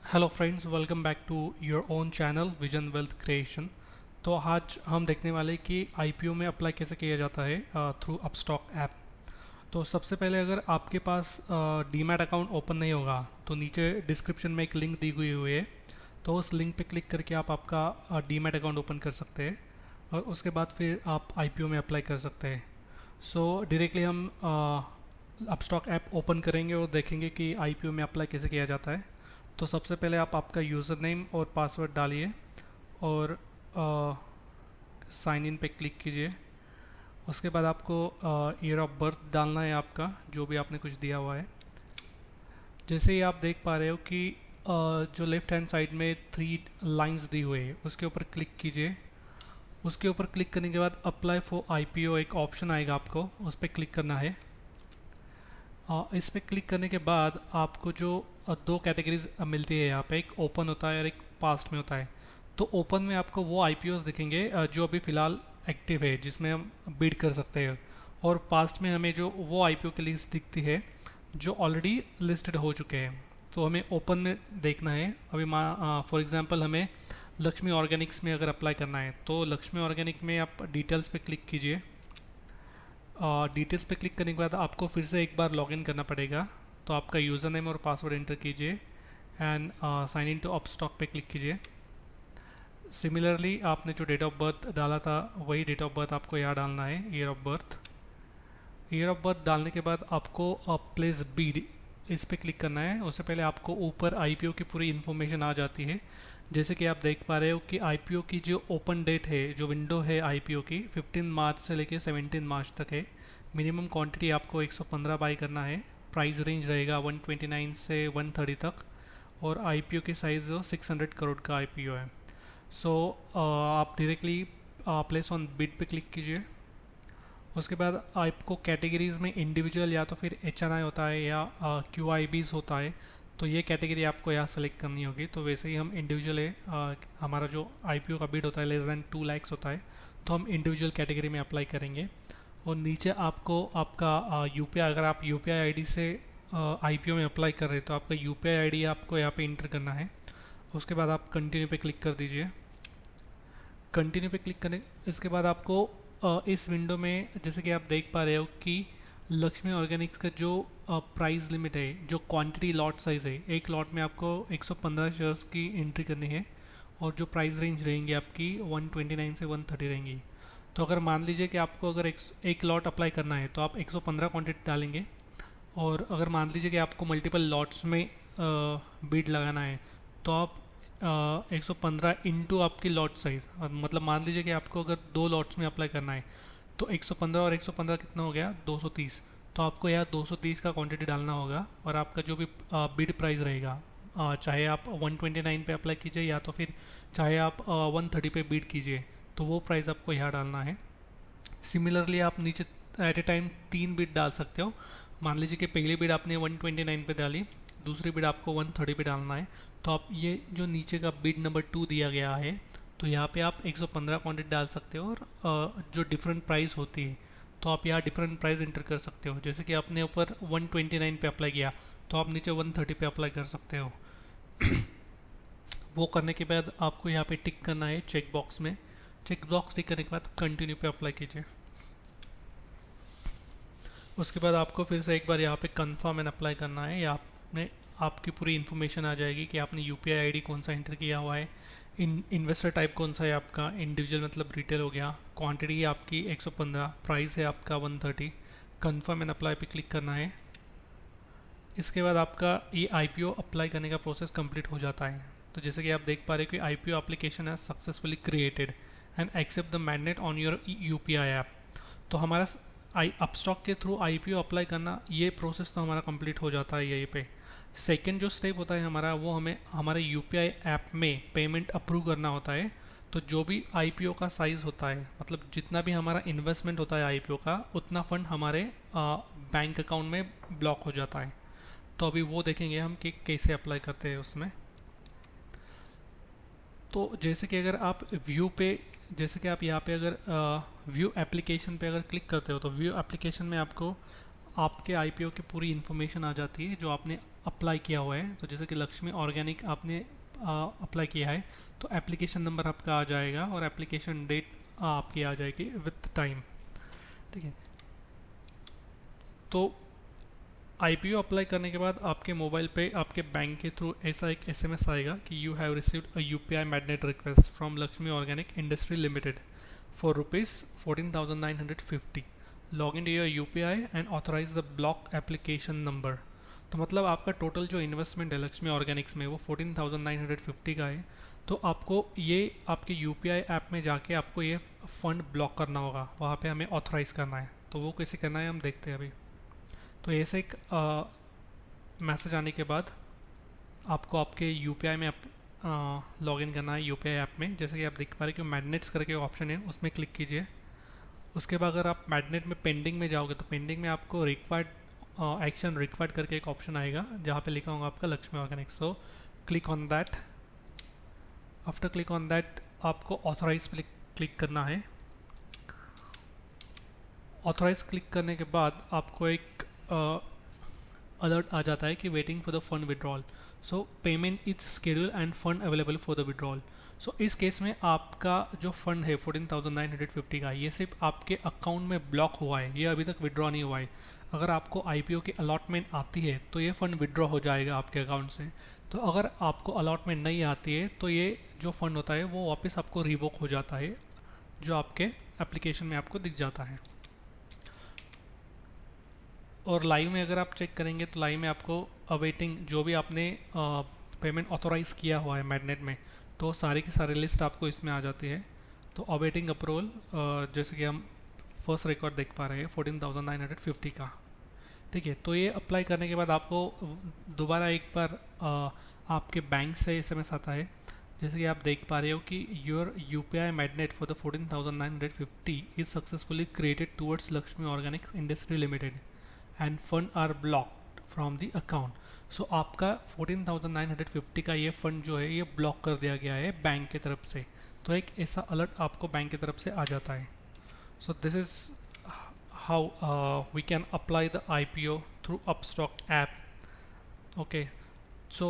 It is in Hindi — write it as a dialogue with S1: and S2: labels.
S1: Hello friends, welcome back to your own channel vision wealth creation. तो आज हम देखने वाले कि आईपीओ में अप्लाई कैसे किया जाता है थ्रू अपस्टॉक ऐप। तो सबसे पहले अगर आपके पास डीमैट अकाउंट ओपन नहीं होगा तो नीचे डिस्क्रिप्शन में एक लिंक दी हुई है, तो उस लिंक पे क्लिक करके आप आपका डीमैट अकाउंट ओपन कर सकते हैं और उसके बाद फिर आप आईपीओ में अप्लाई कर सकते हैं। सो डायरेक्टली हम अपस्टॉक ऐप ओपन करेंगे और देखेंगे कि आईपीओ में अप्लाई कैसे किया जाता है। तो सबसे पहले आप आपका यूज़र नेम और पासवर्ड डालिए और साइन इन पे क्लिक कीजिए। उसके बाद आपको ईयर ऑफ बर्थ डालना है, आपका जो भी आपने कुछ दिया हुआ है। जैसे ही आप देख पा रहे हो कि जो लेफ्ट हैंड साइड में 3 लाइंस दी हुई है उसके ऊपर क्लिक कीजिए। उसके ऊपर क्लिक करने के बाद अप्लाई फॉर आईपीओ एक ऑप्शन आएगा, आपको उस पर क्लिक करना है। इस पर क्लिक करने के बाद आपको जो 2 कैटेगरीज मिलती है यहाँ पे, एक ओपन होता है और एक पास्ट में होता है। तो ओपन में आपको वो आईपीओस दिखेंगे जो अभी फ़िलहाल एक्टिव है, जिसमें हम बिड कर सकते हैं, और पास्ट में हमें जो वो आईपीओ की लिस्ट दिखती है जो ऑलरेडी लिस्टेड हो चुके हैं। तो हमें ओपन में देखना है। अभी फॉर एग्जांपल हमें लक्ष्मी ऑर्गेनिक्स में अगर अप्लाई करना है तो लक्ष्मी ऑर्गेनिक में आप डिटेल्स पे क्लिक कीजिए। डिटेल्स पे क्लिक करने के बाद आपको फिर से एक बार लॉगिन करना पड़ेगा। तो आपका यूज़र नेम और पासवर्ड एंटर कीजिए and sign in to Upstox पे क्लिक कीजिए। सिमिलरली आपने जो डेट ऑफ बर्थ डाला था वही डेट ऑफ बर्थ आपको यहाँ डालना है, year of birth. Year of birth डालने के बाद आपको प्लेस बीड इस पे क्लिक करना है। उससे पहले आपको ऊपर आईपीओ की पूरी इन्फॉर्मेशन आ जाती है। जैसे कि आप देख पा रहे हो कि आईपीओ की जो ओपन डेट है, जो विंडो है आईपीओ की, 15 मार्च से लेके 17 मार्च तक है। मिनिमम क्वांटिटी आपको 115 बाई करना है। प्राइस रेंज रहेगा 129 से 130 तक, और आईपीओ की साइज़ जो 600 करोड़ का आईपीओ है। सो आप डायरेक्टली प्लेस ऑन बिड पे क्लिक कीजिए। उसके बाद आपको कैटेगरीज़ में इंडिविजुअल या तो फिर एचएनआई होता है या क्यूआईबीज होता है, तो ये कैटेगरी आपको यहाँ सेलेक्ट करनी होगी। तो वैसे ही हम इंडिविजुअल है, हमारा जो आईपीओ का बिड होता है लेस दैन 2 लाख होता है, तो हम इंडिविजुअल कैटेगरी में अप्लाई करेंगे। और नीचे आपको आपका यूपीआई, अगर आप यूपीआई आईडी से आईपीओ में अप्लाई कर रहे हैं तो आपका यूपीआई आईडी आपको यहाँ पे इंटर करना है। उसके बाद आप कंटिन्यू पे क्लिक कर दीजिए। कंटिन्यू पे क्लिक करने इसके बाद आपको इस विंडो में जैसे कि आप देख पा रहे हो कि लक्ष्मी ऑर्गेनिक्स का जो प्राइस लिमिट है, जो क्वांटिटी लॉट साइज़ है, एक लॉट में आपको 115 शेयर्स की एंट्री करनी है, और जो प्राइस रेंज रहेंगी आपकी 129 से 130 रहेंगी। तो अगर मान लीजिए कि आपको अगर एक लॉट अप्लाई करना है तो आप 115 क्वांटिटी डालेंगे, और अगर मान लीजिए कि आपको मल्टीपल लॉट्स में बीड लगाना है तो आप 115 इंटू आपकी लॉट साइज़, मतलब मान लीजिए कि आपको अगर 2 लॉट्स में अप्लाई करना है तो 115 और 115 कितना हो गया, 230। तो आपको यहाँ 230 का क्वांटिटी डालना होगा, और आपका जो भी बिड प्राइस रहेगा, चाहे आप 129 पे अप्लाई कीजिए या तो फिर चाहे आप 130 पे बिड कीजिए, तो वो प्राइस आपको यहाँ डालना है। सिमिलरली आप नीचे एट ए टाइम 3 बिड डाल सकते हो। मान लीजिए कि पहली बिड आपने 129 पे डाली, दूसरी बिड आपको 130 पे डालना है, तो आप ये जो नीचे का बिड नंबर 2 दिया गया है तो यहाँ पे आप 115 क्वांटिटी डाल सकते हो, और जो डिफरेंट प्राइस होती है तो आप यहाँ डिफरेंट प्राइस इंटर कर सकते हो। जैसे कि आपने ऊपर 129 पे अप्लाई किया तो आप नीचे 130 पे अप्लाई कर सकते हो। वो करने के बाद आपको यहाँ पे टिक करना है चेक बॉक्स में। चेक बॉक्स टिक करने के बाद कंटिन्यू पे अप्लाई कीजिए। उसके बाद आपको फिर से एक बार यहाँ पे कंफर्म एंड अप्लाई करना है। यहाँ में आपकी पूरी इन्फॉर्मेशन आ जाएगी कि आपने यूपीआई आईडी कौन सा एंटर किया हुआ है, इन्वेस्टर टाइप कौन सा है आपका, इंडिविजुअल मतलब रिटेल हो गया, क्वांटिटी आपकी 115, प्राइस है आपका 130, कंफर्म एंड अप्लाई पे क्लिक करना है। इसके बाद आपका ये आईपीओ अप्लाई करने का प्रोसेस कंप्लीट हो जाता है। तो जैसे कि आप देख पा रहे हो कि आईपीओ एप्लीकेशन है successfully created and accept the mandate on your UPI app. तो हमारा अपस्टॉक के थ्रू आईपीओ अप्लाई करना, ये प्रोसेस तो हमारा कंप्लीट हो जाता है यहीं पे। सेकंड जो स्टेप होता है हमारा, वो हमें हमारे यूपीआई ऐप में पेमेंट अप्रूव करना होता है। तो जो भी आईपीओ का साइज़ होता है, मतलब जितना भी हमारा इन्वेस्टमेंट होता है आईपीओ का, उतना फंड हमारे बैंक अकाउंट में ब्लॉक हो जाता है। तो अभी वो देखेंगे हम कि कैसे अप्लाई करते हैं उसमें। तो जैसे कि अगर आप व्यू पे, जैसे कि आप यहाँ पे अगर व्यू एप्लीकेशन पे अगर क्लिक करते हो तो व्यू एप्लीकेशन में आपको आपके आईपीओ की पूरी इन्फॉर्मेशन आ जाती है जो आपने अप्लाई किया हुआ है, तो जैसे कि लक्ष्मी ऑर्गेनिक आपने अप्लाई किया है तो एप्लीकेशन नंबर आपका आ जाएगा और एप्लीकेशन डेट आपकी आ जाएगी विथ टाइम। ठीक है, तो आईपीओ अप्लाई करने के बाद आपके मोबाइल पे आपके बैंक के थ्रू ऐसा एक एसएमएस आएगा कि you have received a UPI mandate request from Lakshmi organic industry limited for ₹14,950। Log in your UPI and authorise the block application number. तो मतलब आपका टोटल जो इन्वेस्टमेंट है लक्ष्मी ऑर्गेनिक्स में वो 14,950 का है। तो आपको ये आपके यूपीआई ऐप में जाके आपको ये फंड ब्लॉक करना होगा, वहाँ पे हमें ऑथराइज़ करना है। तो वो कैसे करना है हम देखते हैं अभी। तो ऐसे एक मैसेज आने के बाद आपको आपके यूपीआई में लॉगिन करना है यूपीआई ऐप में। जैसे कि आप देख पा रहे हैं कि मैग्नेट्स करके ऑप्शन है, उसमें क्लिक कीजिए। उसके बाद अगर आप मैग्नेट में पेंडिंग में जाओगे तो पेंडिंग में आपको रिक्वायर्ड एक्शन रिक्वायर्ड करके एक ऑप्शन आएगा जहाँ पे लिखा होगा आपका Lakshmi Organics. So click on that. After click on that आपको ऑथराइज पे क्लिक करना है। ऑथराइज क्लिक करने के बाद आपको एक अलर्ट आ जाता है कि waiting for the fund withdrawal, so payment is schedule and fund available for the withdrawal. So इस केस में आपका जो फंड है 14,950 का, ये सिर्फ आपके अकाउंट में ब्लॉक हुआ है, ये अभी तक विड्रॉ नहीं हुआ है। अगर आपको आईपीओ की अलॉटमेंट आती है तो ये फंड विड्रॉ हो जाएगा आपके अकाउंट से। तो अगर आपको अलॉटमेंट नहीं आती है तो ये जो फंड होता है वो वापस आपको रिवोक हो जाता है, जो आपके एप्लीकेशन में आपको दिख जाता है। और लाइव में अगर आप चेक करेंगे तो लाइव में आपको अवेटिंग जो भी आपने पेमेंट ऑथोराइज़ किया हुआ है मैग्नेट में, तो सारी की सारी लिस्ट आपको इसमें आ जाती है। तो अवेटिंग अप्रूवल, जैसे कि हम फर्स्ट रिकॉर्ड देख पा रहे हैं 14,950 का। ठीक है, तो ये अप्लाई करने के बाद आपको दोबारा एक बार आपके बैंक से एसएमएस आता है। जैसे कि आप देख पा रहे हो कि your UPI mandate for the 14,950 is successfully created towards Lakshmi organics industry limited and fund are blocked from the account. So आपका 14,950 का ये फंड जो है ये ब्लॉक कर दिया गया है बैंक की तरफ से। तो एक ऐसा अलर्ट आपको बैंक की तरफ से आ जाता है। So this is how we can apply the IPO through Upstox app. Okay, so